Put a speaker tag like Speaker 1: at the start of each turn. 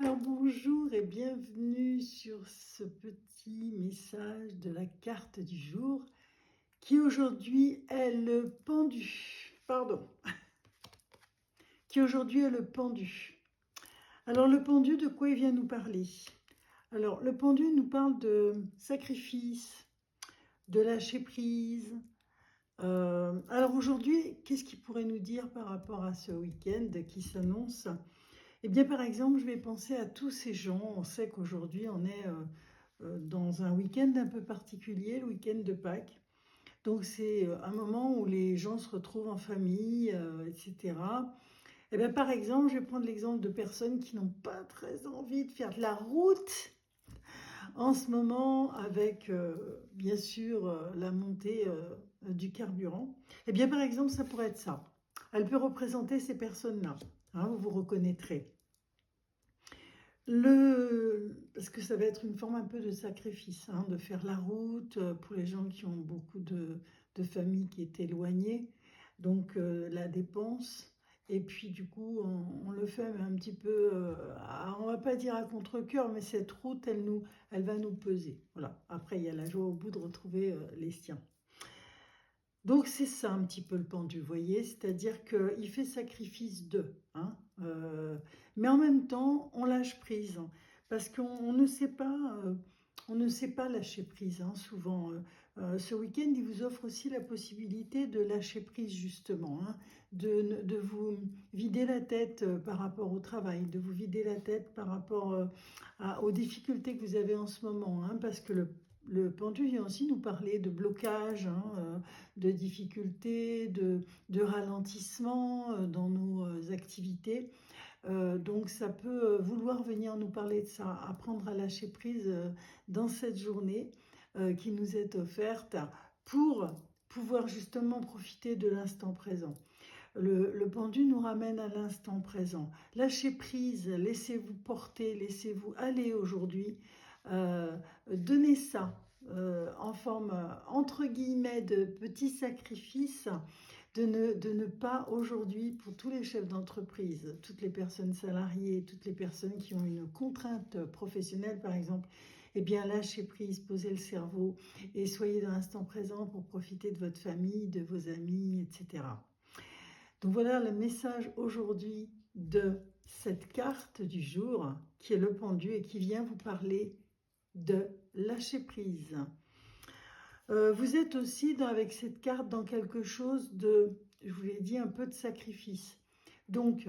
Speaker 1: Alors bonjour et bienvenue sur ce petit message de la carte du jour qui aujourd'hui est le pendu. Qui aujourd'hui est le pendu. Alors le pendu, de quoi il vient nous parler? Alors le pendu nous parle de sacrifice, de lâcher prise. Alors aujourd'hui, qu'est-ce qu'il pourrait nous dire par rapport à ce week-end qui s'annonce? Eh bien, par exemple, je vais penser à tous ces gens. On sait qu'aujourd'hui, on est dans un week-end un peu particulier, le week-end de Pâques. Donc, c'est un moment où les gens se retrouvent en famille, etc. Eh bien, par exemple, je vais prendre l'exemple de personnes qui n'ont pas très envie de faire de la route en ce moment avec, bien sûr, la montée du carburant. Eh bien, par exemple, ça pourrait être ça. Elle peut représenter ces personnes-là. Hein, vous vous reconnaîtrez. Parce que ça va être une forme un peu de sacrifice, hein, de faire la route pour les gens qui ont beaucoup de familles qui est éloignées. Donc la dépense. Et puis du coup, on le fait mais un petit peu, on va pas dire à contre-cœur, mais cette route, elle va nous peser. Voilà. Après, il y a la joie au bout de retrouver les siens. Donc c'est ça un petit peu le pendu, vous voyez, c'est-à-dire qu'il fait sacrifice d'eux, hein, mais en même temps on lâche prise, parce qu'on ne sait pas, on ne sait pas lâcher prise, hein, souvent. Ce week-end il vous offre aussi la possibilité de lâcher prise justement, hein, de vous vider la tête par rapport au travail, de vous vider la tête par rapport aux difficultés que vous avez en ce moment, hein, parce que le pendu vient aussi nous parler de blocage, hein, de difficultés, de ralentissement dans nos activités. Donc ça peut vouloir venir nous parler de ça, apprendre à lâcher prise dans cette journée qui nous est offerte pour pouvoir justement profiter de l'instant présent. Le pendu nous ramène à l'instant présent. Lâchez prise, laissez-vous porter, laissez-vous aller aujourd'hui. Donnez ça en forme, entre guillemets, de petit sacrifice, de ne pas aujourd'hui, pour tous les chefs d'entreprise, toutes les personnes salariées, toutes les personnes qui ont une contrainte professionnelle, par exemple, eh bien, lâchez prise, posez le cerveau et soyez dans l'instant présent pour profiter de votre famille, de vos amis, etc. Donc voilà le message aujourd'hui de cette carte du jour qui est le pendu et qui vient vous parler de lâcher prise. Vous êtes aussi avec cette carte dans quelque chose de, je vous l'ai dit, un peu de sacrifice. Donc,